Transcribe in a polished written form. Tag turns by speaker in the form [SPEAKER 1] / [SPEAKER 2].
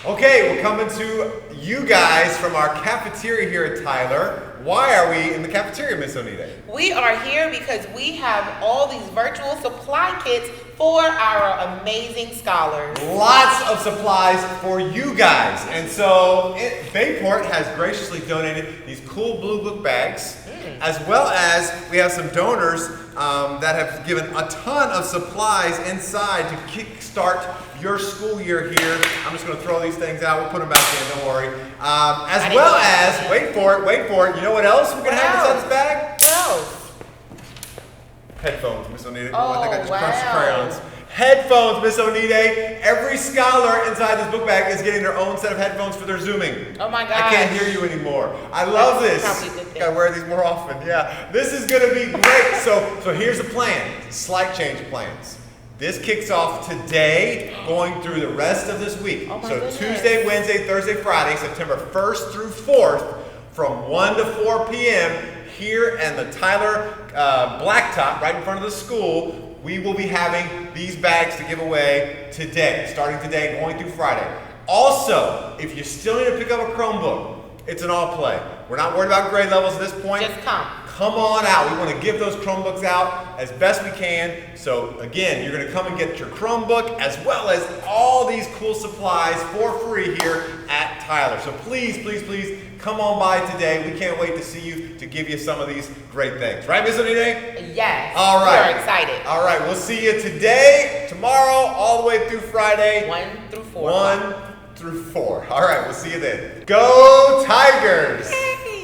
[SPEAKER 1] Okay, we're coming to you guys from our cafeteria here at Tyler. Why are we in the cafeteria, Miss Onide?
[SPEAKER 2] We are here because we have all these virtual supply kits for our amazing scholars.
[SPEAKER 1] Lots of supplies for you guys. And so Bayport has graciously donated these cool blue book bags, as well as we have some donors that have given a ton of supplies inside to kickstart your school year here. I'm just going to throw these things out. We'll put them back in, don't worry. As well as, wait for it. You know what else we're going to have inside this bag?
[SPEAKER 2] No.
[SPEAKER 1] Headphones, Miss Onide.
[SPEAKER 2] Oh,
[SPEAKER 1] I think I just
[SPEAKER 2] wow.
[SPEAKER 1] crunched the crayons. Headphones, Miss Onide. Every scholar inside this book bag is getting their own set of headphones for their Zooming.
[SPEAKER 2] Oh my gosh.
[SPEAKER 1] I can't hear you anymore. I love this.
[SPEAKER 2] Probably a good thing.
[SPEAKER 1] Gotta wear these more often. Yeah, this is gonna be great. So here's the plan. Slight change of plans. This kicks off today, going through the rest of this week.
[SPEAKER 2] Oh my
[SPEAKER 1] So
[SPEAKER 2] goodness.
[SPEAKER 1] Tuesday, Wednesday, Thursday, Friday, September 1st through 4th, from 1 to 4 p.m. here in the Tyler Blacktop, right in front of the school. We will be having these bags to give away today, starting today, going through Friday. Also, if you still need to pick up a Chromebook, it's an all play. We're not worried about grade levels at this point.
[SPEAKER 2] Just come.
[SPEAKER 1] Come on out. We want to give those Chromebooks out as best we can. So again, you're going to come and get your Chromebook as well as all these cool supplies for free here at Tyler. So please, please, please come on by today. We can't wait to see you to give you some of these great things. Right, Miss Onide?
[SPEAKER 2] Yes.
[SPEAKER 1] All right.
[SPEAKER 2] We're excited.
[SPEAKER 1] All right. We'll see you today, tomorrow, all the way through Friday.
[SPEAKER 2] 1 through 4.
[SPEAKER 1] 1 through 4. All right. We'll see you then. Go Tigers!